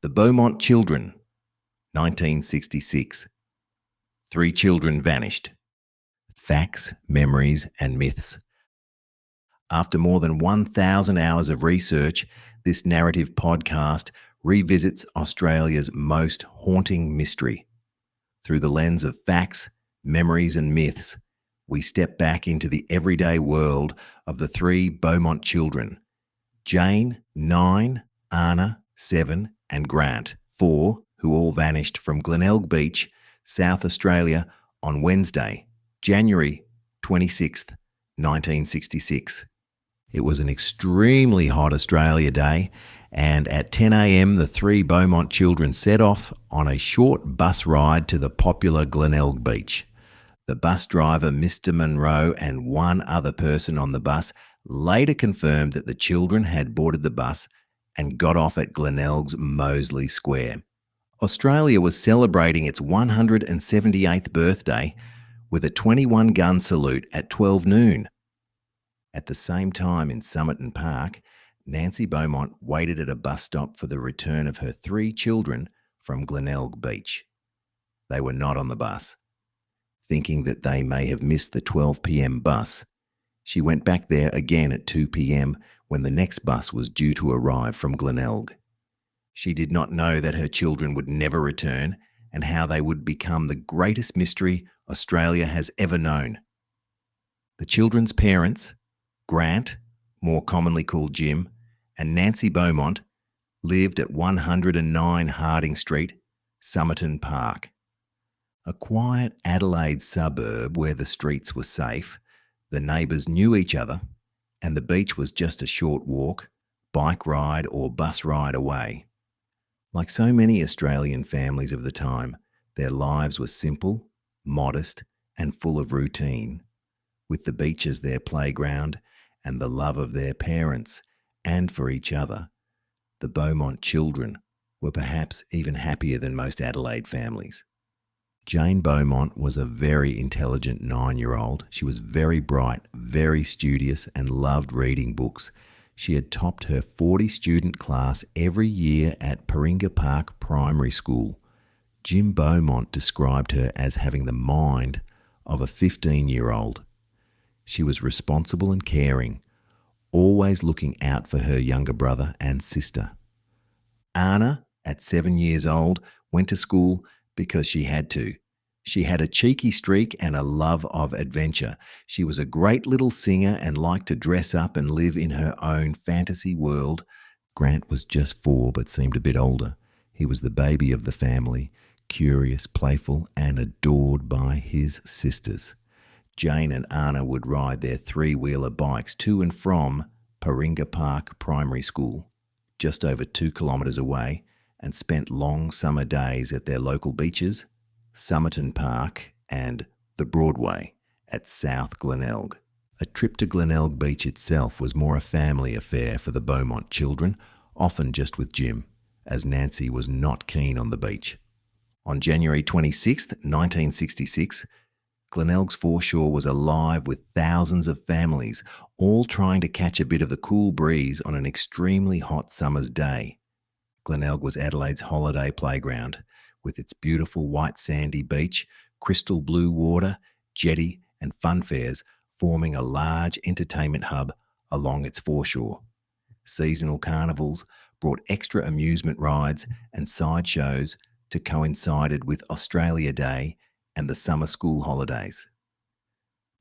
The Beaumont Children, 1966. 3 children vanished. Facts, memories, and myths. After more than 1,000 hours of research, this narrative podcast revisits Australia's most haunting mystery. Through the lens of facts, memories, and myths, we step back into the everyday world of the 3 Beaumont children: Jane, 9, Arnna, 7, and Grant, 4, who all vanished from Glenelg Beach, South Australia, on Wednesday, January 26th, 1966. It was an extremely hot Australia day, and at 10 a.m. the 3 Beaumont children set off on a short bus ride to the popular Glenelg Beach. The bus driver, Mr. Monroe, and one other person on the bus later confirmed that the children had boarded the bus and got off at Glenelg's Moseley Square. Australia was celebrating its 178th birthday with a 21-gun salute at 12 noon. At the same time in Somerton Park, Nancy Beaumont waited at a bus stop for the return of her 3 children from Glenelg Beach. They were not on the bus. Thinking that they may have missed the 12 p.m. bus, she went back there again at 2 p.m. when the next bus was due to arrive from Glenelg. She did not know that her children would never return and how they would become the greatest mystery Australia has ever known. The children's parents, Grant, more commonly called Jim, and Nancy Beaumont, lived at 109 Harding Street, Somerton Park. A quiet Adelaide suburb where the streets were safe, the neighbours knew each other, and the beach was just a short walk, bike ride or bus ride away. Like so many Australian families of the time, their lives were simple, modest, and full of routine, with the beach as their playground and the love of their parents and for each other. The Beaumont children were perhaps even happier than most Adelaide families. Jane Beaumont was a very intelligent 9-year-old. She was very bright, very studious, and loved reading books. She had topped her 40-student class every year at Paringa Park Primary School. Jim Beaumont described her as having the mind of a 15-year-old. She was responsible and caring, always looking out for her younger brother and sister. Arnna, at 7 years old, went to school because she had to. She had a cheeky streak and a love of adventure. She was a great little singer and liked to dress up and live in her own fantasy world. Grant was just 4 but seemed a bit older. He was the baby of the family, curious, playful, and adored by his sisters. Jane and Arnna would ride their 3-wheeler bikes to and from Paringa Park Primary School, just over 2 kilometres away, and spent long summer days at their local beaches, Somerton Park and the Broadway at South Glenelg. A trip to Glenelg Beach itself was more a family affair for the Beaumont children, often just with Jim, as Nancy was not keen on the beach. On January 26, 1966, Glenelg's foreshore was alive with thousands of families, all trying to catch a bit of the cool breeze on an extremely hot summer's day. Glenelg was Adelaide's holiday playground, with its beautiful white sandy beach, crystal blue water, jetty, and fun fairs forming a large entertainment hub along its foreshore. Seasonal carnivals brought extra amusement rides and sideshows to coincided with Australia Day and the summer school holidays.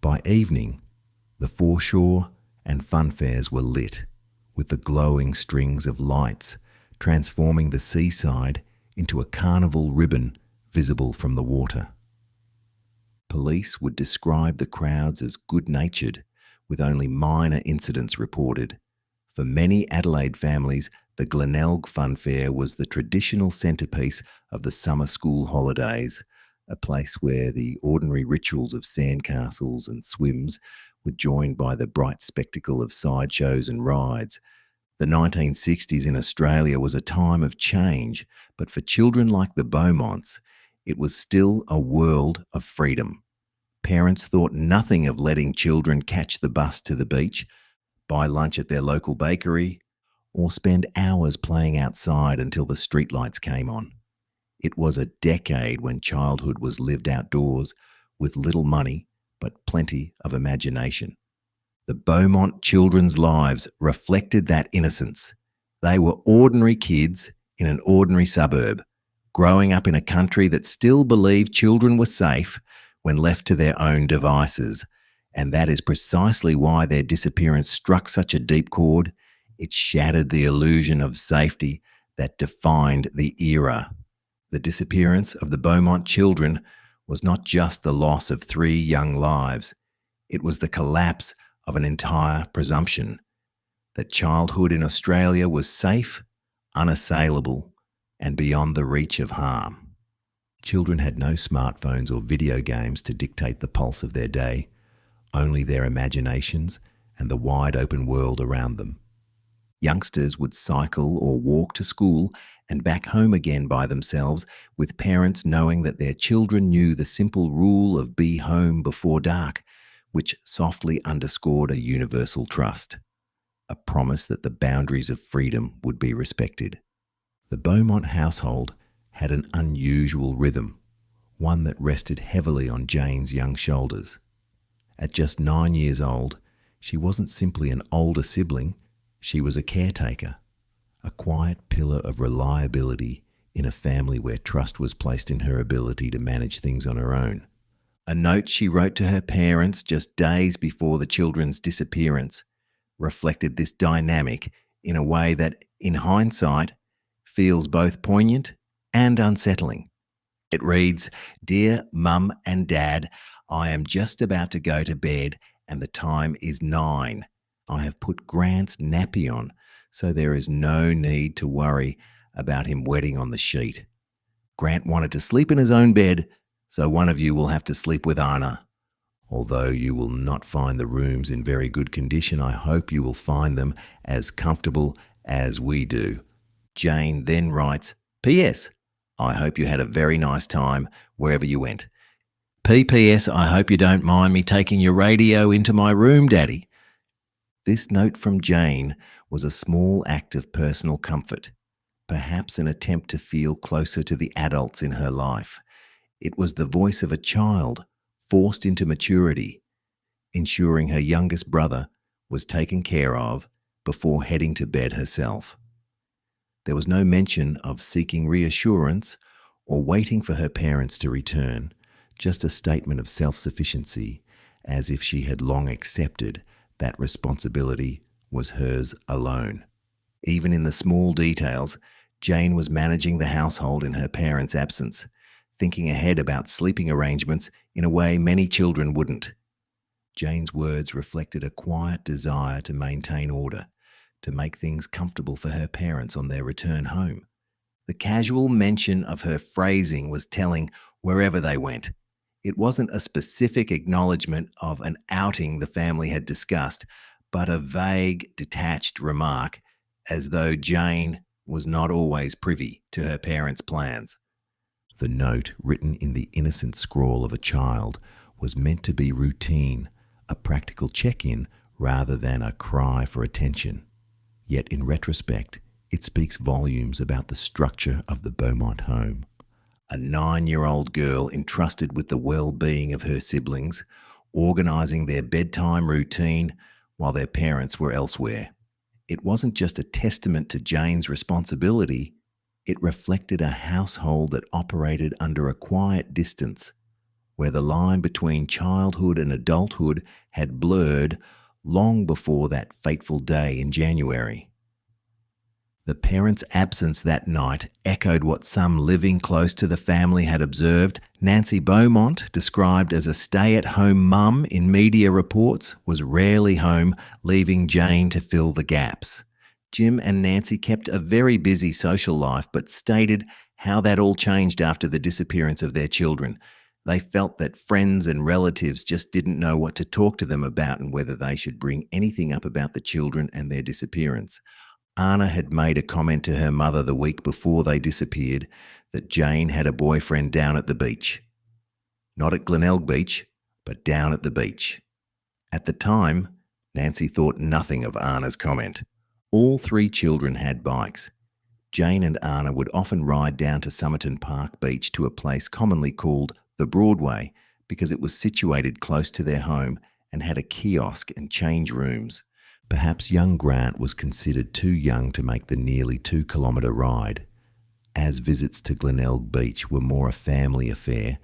By evening, the foreshore and fun fairs were lit with the glowing strings of lights, transforming the seaside into a carnival ribbon visible from the water. Police would describe the crowds as good-natured, with only minor incidents reported. For many Adelaide families, the Glenelg Fun Fair was the traditional centrepiece of the summer school holidays, a place where the ordinary rituals of sandcastles and swims were joined by the bright spectacle of sideshows and rides. The 1960s in Australia was a time of change, but for children like the Beaumonts, it was still a world of freedom. Parents thought nothing of letting children catch the bus to the beach, buy lunch at their local bakery, or spend hours playing outside until the streetlights came on. It was a decade when childhood was lived outdoors with little money but plenty of imagination. The Beaumont children's lives reflected that innocence. They were ordinary kids in an ordinary suburb, growing up in a country that still believed children were safe when left to their own devices. And that is precisely why their disappearance struck such a deep chord. It shattered the illusion of safety that defined the era. The disappearance of the Beaumont children was not just the loss of 3 young lives, it was the collapse of an entire presumption that childhood in Australia was safe, unassailable, and beyond the reach of harm. Children had no smartphones or video games to dictate the pulse of their day, only their imaginations and the wide open world around them. Youngsters would cycle or walk to school and back home again by themselves, with parents knowing that their children knew the simple rule of be home before dark, which softly underscored a universal trust, a promise that the boundaries of freedom would be respected. The Beaumont household had an unusual rhythm, one that rested heavily on Jane's young shoulders. At just 9 years old, she wasn't simply an older sibling, she was a caretaker, a quiet pillar of reliability in a family where trust was placed in her ability to manage things on her own. A note she wrote to her parents just days before the children's disappearance reflected this dynamic in a way that, in hindsight, feels both poignant and unsettling. It reads, "Dear Mum and Dad, I am just about to go to bed and the time is 9. I have put Grant's nappy on, so there is no need to worry about him wetting on the sheet. Grant wanted to sleep in his own bed, so one of you will have to sleep with Arnna. Although you will not find the rooms in very good condition, I hope you will find them as comfortable as we do." Jane then writes, "P.S. I hope you had a very nice time wherever you went. P.P.S. I hope you don't mind me taking your radio into my room, Daddy." This note from Jane was a small act of personal comfort, perhaps an attempt to feel closer to the adults in her life. It was the voice of a child forced into maturity, ensuring her youngest brother was taken care of before heading to bed herself. There was no mention of seeking reassurance or waiting for her parents to return, just a statement of self-sufficiency, as if she had long accepted that responsibility was hers alone. Even in the small details, Jane was managing the household in her parents' absence, thinking ahead about sleeping arrangements in a way many children wouldn't. Jane's words reflected a quiet desire to maintain order, to make things comfortable for her parents on their return home. The casual mention of her phrasing was telling wherever they went. It wasn't a specific acknowledgement of an outing the family had discussed, but a vague, detached remark, as though Jane was not always privy to her parents' plans. The note, written in the innocent scrawl of a child, was meant to be routine, a practical check-in rather than a cry for attention. Yet in retrospect, it speaks volumes about the structure of the Beaumont home. A 9-year-old girl entrusted with the well-being of her siblings, organising their bedtime routine while their parents were elsewhere. It wasn't just a testament to Jane's responsibility, it reflected a household that operated under a quiet distance, where the line between childhood and adulthood had blurred long before that fateful day in January. The parents' absence that night echoed what some living close to the family had observed. Nancy Beaumont, described as a stay-at-home mum in media reports, was rarely home, leaving Jane to fill the gaps. Jim and Nancy kept a very busy social life, but stated how that all changed after the disappearance of their children. They felt that friends and relatives just didn't know what to talk to them about and whether they should bring anything up about the children and their disappearance. Arnna had made a comment to her mother the week before they disappeared that Jane had a boyfriend down at the beach. Not at Glenelg Beach, but down at the beach. At the time, Nancy thought nothing of Arnna's comment. All three children had bikes. Jane and Arnna would often ride down to Somerton Park Beach to a place commonly called the Broadway because it was situated close to their home and had a kiosk and change rooms. Perhaps young Grant was considered too young to make the nearly 2-kilometre ride, as visits to Glenelg Beach were more a family affair,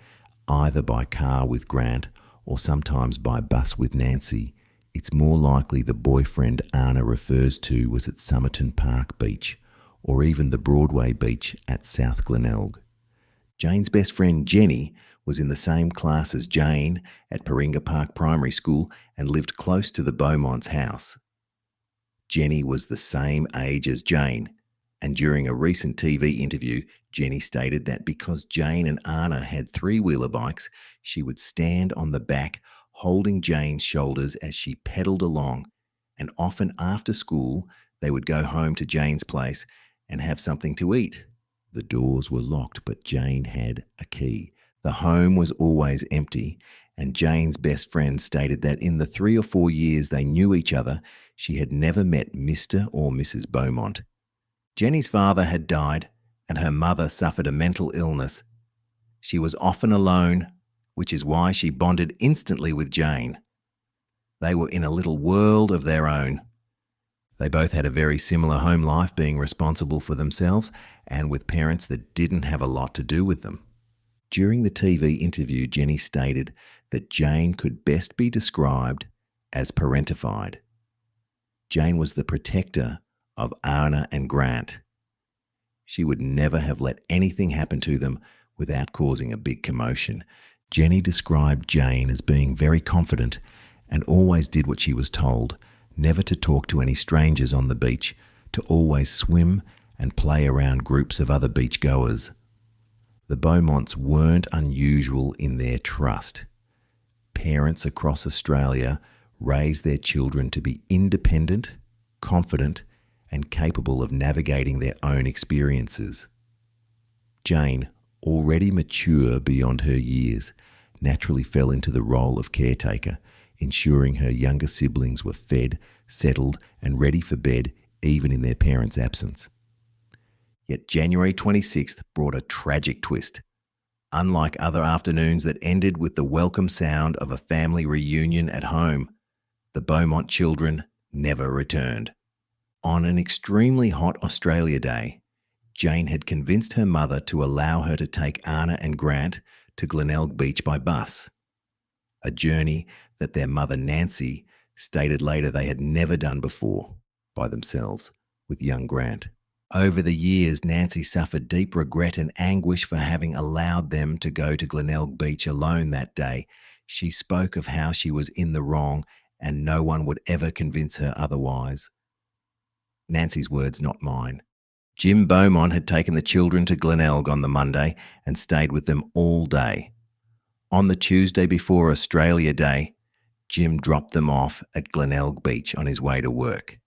either by car with Grant or sometimes by bus with Nancy. It's more likely the boyfriend Arnna refers to was at Somerton Park Beach, or even the Broadway Beach at South Glenelg. Jane's best friend Jenny was in the same class as Jane at Paringa Park Primary School and lived close to the Beaumont's house. Jenny was the same age as Jane, and during a recent TV interview, Jenny stated that because Jane and Arnna had three-wheeler bikes, she would stand on the back holding Jane's shoulders as she pedalled along, and often after school they would go home to Jane's place and have something to eat. The doors were locked, but Jane had a key. The home was always empty, and Jane's best friend stated that in the 3 or 4 years they knew each other, she had never met Mr. or Mrs. Beaumont. Jenny's father had died, and her mother suffered a mental illness. She was often alone, which is why she bonded instantly with Jane. They were in a little world of their own. They both had a very similar home life, being responsible for themselves and with parents that didn't have a lot to do with them. During the TV interview, Jenny stated that Jane could best be described as parentified. Jane was the protector of Arnna and Grant. She would never have let anything happen to them without causing a big commotion. Jenny described Jane as being very confident and always did what she was told, never to talk to any strangers on the beach, to always swim and play around groups of other beachgoers. The Beaumonts weren't unusual in their trust. Parents across Australia raised their children to be independent, confident, and capable of navigating their own experiences. Jane, already mature beyond her years, naturally fell into the role of caretaker, ensuring her younger siblings were fed, settled, and ready for bed even in their parents' absence. Yet January 26th brought a tragic twist. Unlike other afternoons that ended with the welcome sound of a family reunion at home, the Beaumont children never returned. On an extremely hot Australia day, Jane had convinced her mother to allow her to take Arnna and Grant to Glenelg Beach by bus, a journey that their mother Nancy stated later they had never done before by themselves with young Grant. Over the years, Nancy suffered deep regret and anguish for having allowed them to go to Glenelg Beach alone that day. She spoke of how she was in the wrong and no one would ever convince her otherwise. Nancy's words, not mine. Jim Beaumont had taken the children to Glenelg on the Monday and stayed with them all day. On the Tuesday before Australia Day, Jim dropped them off at Glenelg Beach on his way to work.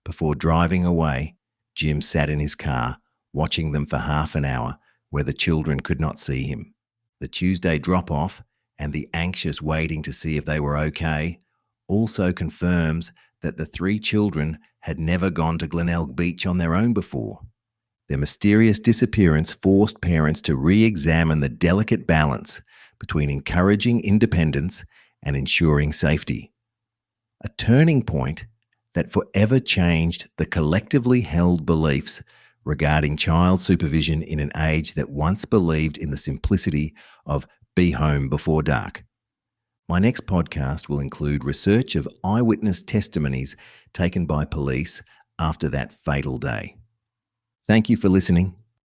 Before driving away, Jim sat in his car, watching them for half an hour where the children could not see him. The Tuesday drop-off and the anxious waiting to see if they were okay also confirms that the three children had never gone to Glenelg Beach on their own before. Their mysterious disappearance forced parents to re-examine the delicate balance between encouraging independence and ensuring safety. A turning point that forever changed the collectively held beliefs regarding child supervision in an age that once believed in the simplicity of be home before dark. My next podcast will include research of eyewitness testimonies taken by police after that fatal day. Thank you for listening.